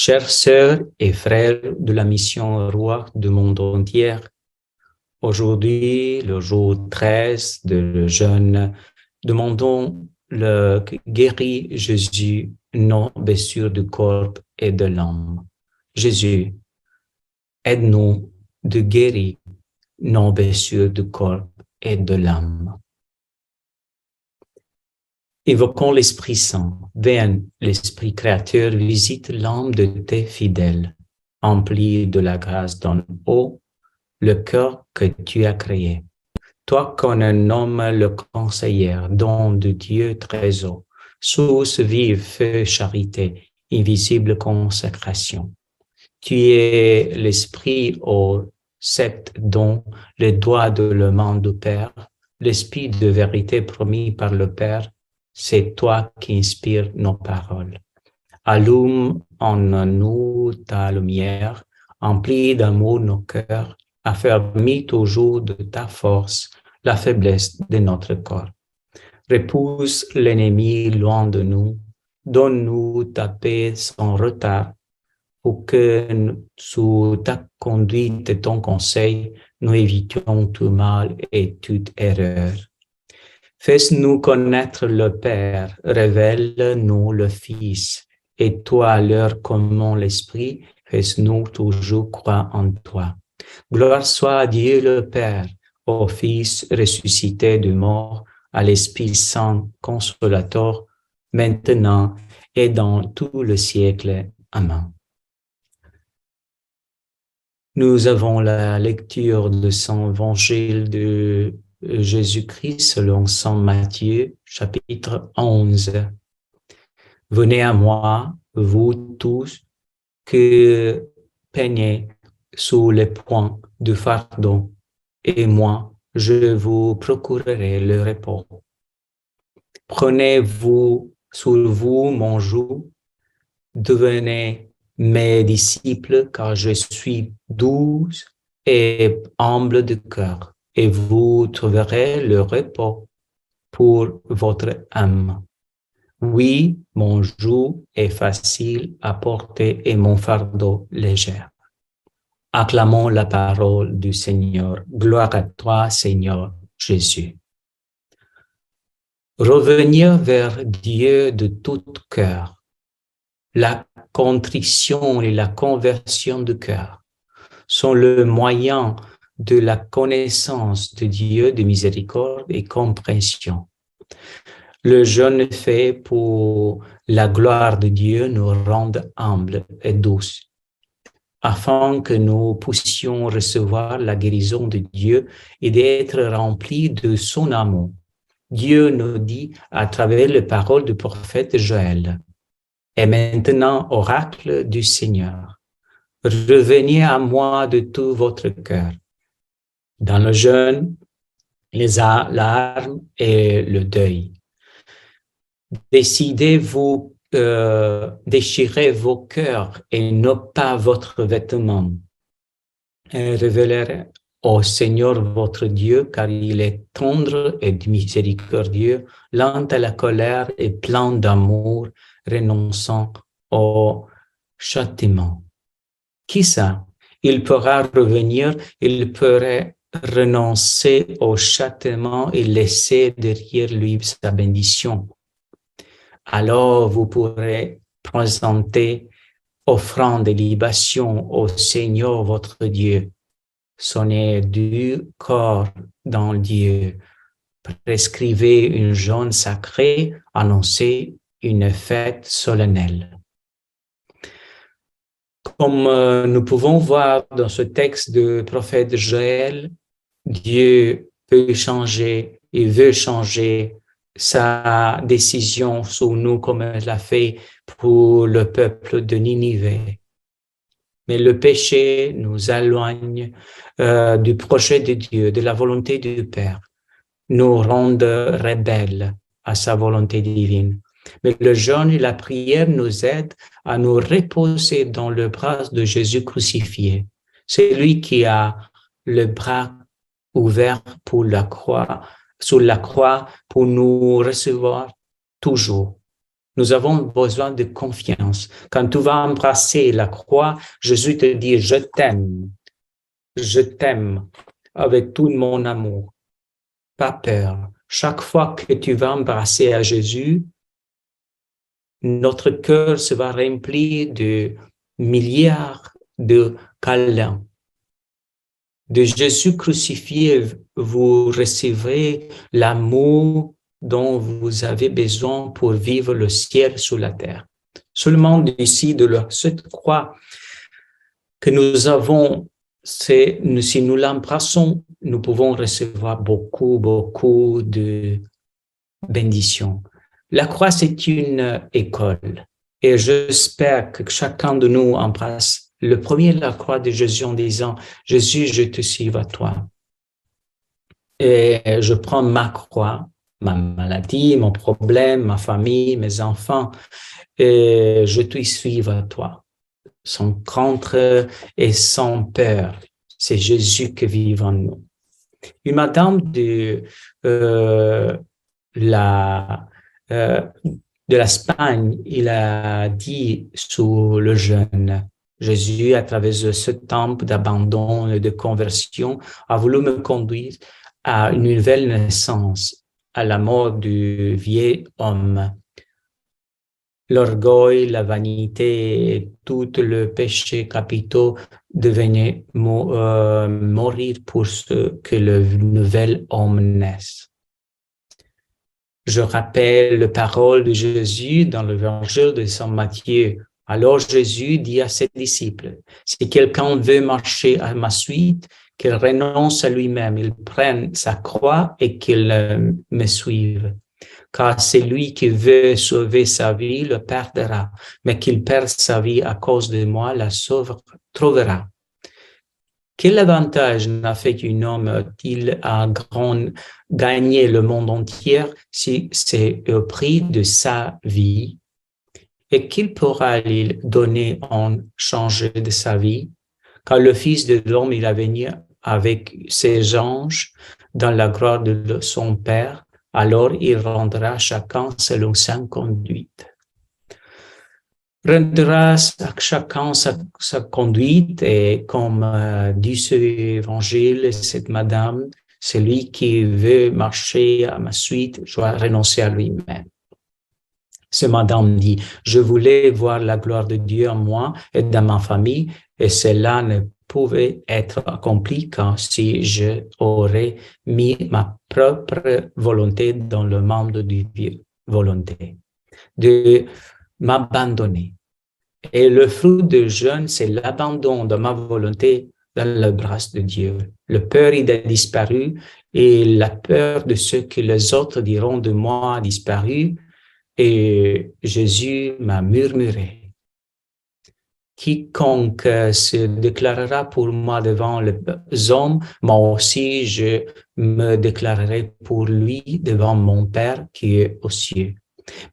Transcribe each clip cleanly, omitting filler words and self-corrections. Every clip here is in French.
Chères sœurs et frères de la mission Roi du monde entier, aujourd'hui, le jour 13 de jeûne, demandons le guéri Jésus, nos blessures du corps et de l'âme. Jésus, aide-nous de guérir nos blessures du corps et de l'âme. Évoquons l'Esprit Saint. Viens, l'Esprit créateur, visite l'âme de tes fidèles. Emplis de la grâce d'en haut le cœur que tu as créé. Toi qu'on nomme le conseiller, don de Dieu trésor, source vive, feu, charité, invisible consécration. Tu es l'Esprit aux 7 dons, le doigt de la main du Père, l'Esprit de vérité promis par le Père, c'est toi qui inspires nos paroles. Allume en nous ta lumière, emplis d'amour nos cœurs, affermis toujours de ta force la faiblesse de notre corps. Repousse l'ennemi loin de nous, donne-nous ta paix sans retard, pour que sous ta conduite et ton conseil, nous évitions tout mal et toute erreur. Fais-nous connaître le Père, révèle-nous le Fils, et toi, l'heure comme l'Esprit, fais-nous toujours croire en toi. Gloire soit à Dieu le Père, au Fils ressuscité du mort, à l'Esprit Saint consolateur, maintenant et dans tout le siècle. Amen. Nous avons la lecture de Saint Évangile de Jésus-Christ selon Saint Matthieu, chapitre 11. Venez à moi, vous tous, que peignez sous les poings du fardeau, et moi, je vous procurerai le repos. Prenez-vous sur vous mon joug, devenez mes disciples, car je suis doux et humble de cœur, et vous trouverez le repos pour votre âme. Oui, mon joug est facile à porter et mon fardeau léger. Acclamons la parole du Seigneur. Gloire à toi, Seigneur Jésus. Revenir vers Dieu de tout cœur. La contrition et la conversion du cœur sont le moyen de la connaissance de Dieu, de miséricorde et compréhension. Le jeûne fait pour la gloire de Dieu nous rende humbles et douces, afin que nous puissions recevoir la guérison de Dieu et d'être remplis de son amour. Dieu nous dit à travers les paroles du prophète Joël: et maintenant, oracle du Seigneur, revenez à moi de tout votre cœur. Dans le jeûne, les larmes et le deuil. Décidez-vous, déchirez vos cœurs et non pas votre vêtement. Et révélez au Seigneur votre Dieu, car il est tendre et miséricordieux, lent à la colère et plein d'amour, renonçant au châtiment. Qui ça? Il pourra revenir, il pourrait renoncer au châtiment et laisser derrière lui sa bénédiction. Alors vous pourrez présenter offrande et libation au Seigneur votre Dieu. Sonnez du corps dans Dieu. Prescrivez une jeûne sacrée, annoncez une fête solennelle. Comme nous pouvons voir dans ce texte du prophète Joël, Dieu peut changer, il veut changer sa décision sur nous comme il l'a fait pour le peuple de Ninive. Mais le péché nous éloigne du projet de Dieu, de la volonté du Père, nous rend rebelles à sa volonté divine. Mais le jeûne et la prière nous aident à nous reposer dans le bras de Jésus crucifié. C'est lui qui a le bras ouvert pour la croix, sur la croix, pour nous recevoir toujours. Nous avons besoin de confiance. Quand tu vas embrasser la croix, Jésus te dit, je t'aime avec tout mon amour. Pas peur. Chaque fois que tu vas embrasser à Jésus, notre cœur se va remplir de milliards de câlins. De Jésus crucifié, vous recevrez l'amour dont vous avez besoin pour vivre le ciel sur la terre. Seulement d'ici, de cette croix que nous avons, si nous l'embrassons, nous pouvons recevoir beaucoup de bénédictions. La croix, c'est une école. Et j'espère que chacun de nous embrasse le premier la croix de Jésus en disant, Jésus, je te suis à toi. Et je prends ma croix, ma maladie, mon problème, ma famille, mes enfants, et je te suis à toi. Sans crainte et sans peur. C'est Jésus qui vit en nous. Une madame de l'Espagne, il a dit sur le jeûne, Jésus, à travers ce temps d'abandon et de conversion, a voulu me conduire à une nouvelle naissance, à la mort du vieil homme. L'orgueil, la vanité et tout le péché capitaux devenaient mourir pour ce que le nouvel homme naisse. Je rappelle les paroles de Jésus dans l'évangile de Saint Matthieu. Alors Jésus dit à ses disciples, si quelqu'un veut marcher à ma suite, qu'il renonce à lui-même, il prenne sa croix et qu'il me suive. Car celui qui veut sauver sa vie le perdra, mais qu'il perd sa vie à cause de moi la trouvera. Quel avantage n'a fait qu'un homme-t-il a gagné le monde entier si c'est au prix de sa vie? Et qu'il pourra-il donner en change de sa vie? Car le Fils de l'homme, il va venir avec ses anges dans la gloire de son Père, alors il rendra chacun selon sa conduite. Rendra à chacun sa conduite et comme dit ce évangile, cette madame, celui qui veut marcher à ma suite doit renoncer à lui-même. Ce madame dit, je voulais voir la gloire de Dieu en moi et dans ma famille et cela ne pouvait être accompli qu'en si je aurais mis ma propre volonté dans le monde de Dieu, volonté, de m'abandonner. Et le fruit du jeûne, c'est l'abandon de ma volonté dans le bras de Dieu. Le peur, il a disparu et la peur de ce que les autres diront de moi a disparu et Jésus m'a murmuré. Quiconque se déclarera pour moi devant les hommes, moi aussi je me déclarerai pour lui devant mon Père qui est aux cieux.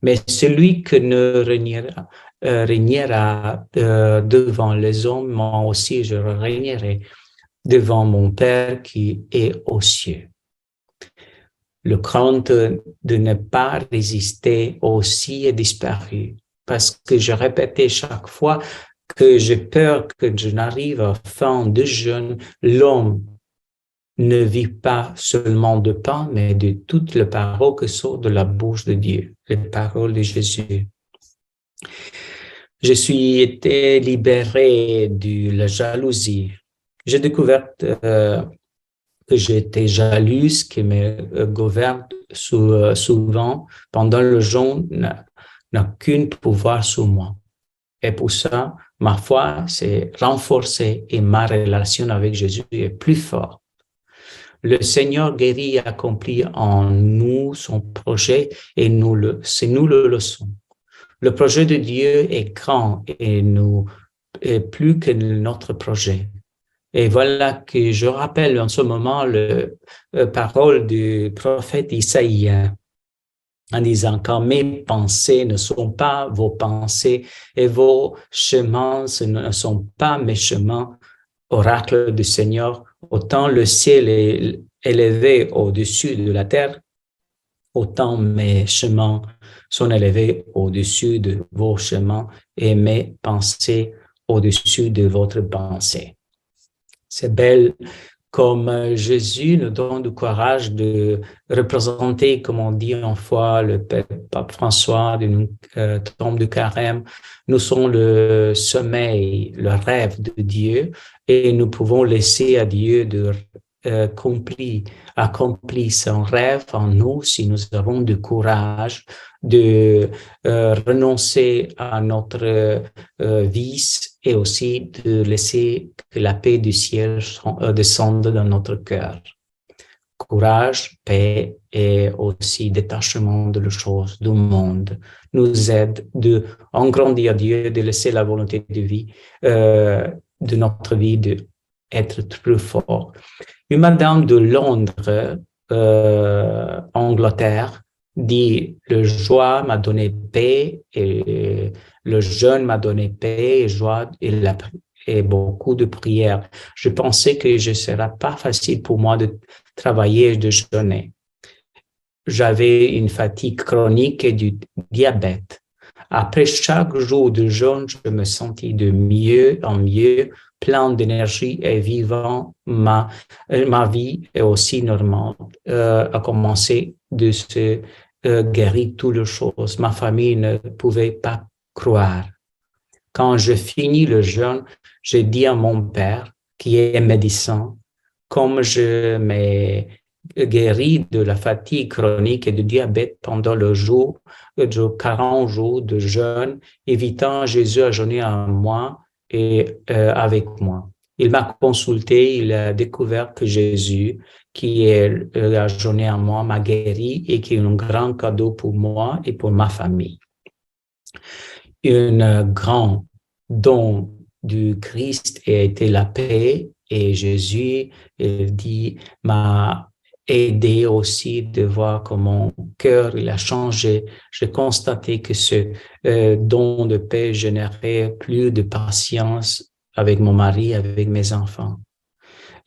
Mais celui qui ne régnera devant les hommes, moi aussi je régnerai devant mon Père qui est aux cieux. Le crainte de ne pas résister aussi est disparu parce que je répétais chaque fois que j'ai peur que je n'arrive à fin de jeûne, l'homme ne vit pas seulement de pain, mais de toutes les paroles qui sortent de la bouche de Dieu, les paroles de Jésus. Je suis été libéré de la jalousie. J'ai découvert que j'étais jalouse, qui me gouverne souvent pendant le jeûne, n'a qu'un pouvoir sur moi. Et pour ça, ma foi s'est renforcée et ma relation avec Jésus est plus forte. Le Seigneur guérit et accomplit en nous son projet et c'est nous le leçon. Le projet de Dieu est grand et est plus que notre projet. Et voilà que je rappelle en ce moment le parole du prophète Isaïe en disant quand mes pensées ne sont pas vos pensées et vos chemins ne sont pas mes chemins, oracle du Seigneur, autant le ciel est élevé au-dessus de la terre, autant mes chemins sont élevés au-dessus de vos chemins et mes pensées au-dessus de votre pensée. C'est belle comme Jésus nous donne du courage de représenter, comme on dit en foi, le pape François d'une tombe de carême. Nous sommes le sommeil, le rêve de Dieu et nous pouvons laisser à Dieu de accomplir son rêve en nous si nous avons du courage de renoncer à notre vice et aussi de laisser que la paix du ciel descende dans notre cœur. Courage, paix et aussi détachement de les choses du monde nous aide de engrandir Dieu, de laisser la volonté de vie de notre vie d'être plus fort. Une madame de Londres, Angleterre, dit le joie m'a donné paix et le jeûne m'a donné paix et joie et beaucoup de prières. Je pensais que ce ne serait pas facile pour moi de travailler et de jeûner. J'avais une fatigue chronique et du diabète. Après chaque jour de jeûne, je me sentis de mieux en mieux, plein d'énergie et vivant. Ma vie est aussi normale, a commencé de se guérir toutes les choses. Ma famille ne pouvait pas croire. Quand je finis le jeûne, j'ai dit à mon père, qui est médecin, comme je m'ai guéri de la fatigue chronique et du diabète pendant le jour de 40 jours de jeûne, évitant Jésus à jeûner à moi et avec moi. Il m'a consulté, il a découvert que Jésus, qui est a jeûné à moi, m'a guéri et qui est un grand cadeau pour moi et pour ma famille. Un grand don du Christ a été la paix et Jésus, il dit, m'a aidé aussi de voir comment mon cœur il a changé. J'ai constaté que ce don de paix générait plus de patience avec mon mari, avec mes enfants.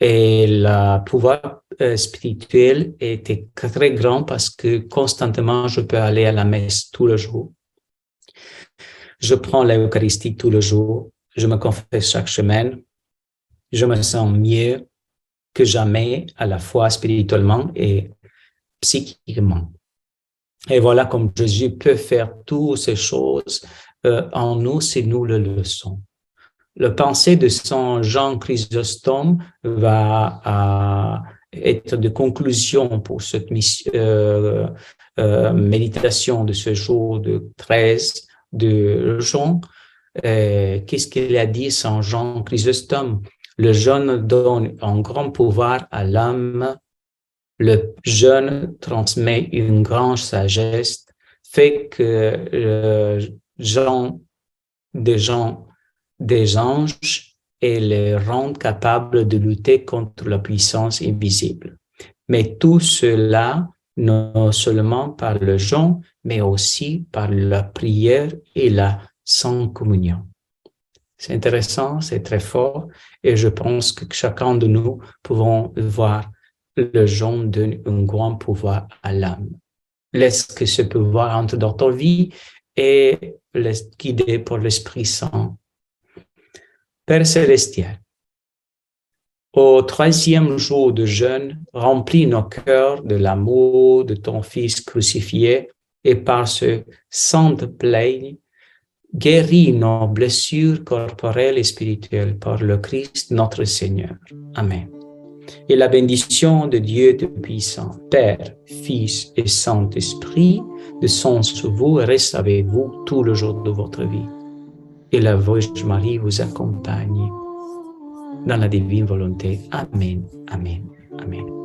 Et le pouvoir spirituel était très grand parce que constamment, je peux aller à la messe tous les jours. Je prends l'Eucharistie tous les jours. Je me confesse chaque semaine. Je me sens mieux que jamais, à la fois spirituellement et psychiquement. Et voilà comme Jésus peut faire toutes ces choses en nous si nous le laissons. Le pensée de Saint Jean Chrysostome va être de conclusion pour cette méditation de ce jour de 13 de Jean. Qu'est-ce qu'il a dit Saint Jean Chrysostome? Le jeûne donne un grand pouvoir à l'âme. Le jeûne transmet une grande sagesse, fait que des anges et les rend capables de lutter contre la puissance invisible. Mais tout cela, non seulement par le jeûne, mais aussi par la prière et la sainte communion. C'est intéressant, c'est très fort, et je pense que chacun de nous pouvons voir le jeûne donne un grand pouvoir à l'âme. Laisse que ce pouvoir entre dans ta vie et laisse guider par l'Esprit Saint. Père célestiel, au 3e jour de jeûne, remplis nos cœurs de l'amour de ton Fils crucifié et par ce sainte plaie, guéris nos blessures corporelles et spirituelles par le Christ notre Seigneur. Amen. Et la bénédiction de Dieu Tout-Puissant, Père, Fils et Saint-Esprit, descend sur vous et reste avec vous tous les jours de votre vie. Et la Vierge Marie vous accompagne dans la divine volonté. Amen, amen, amen.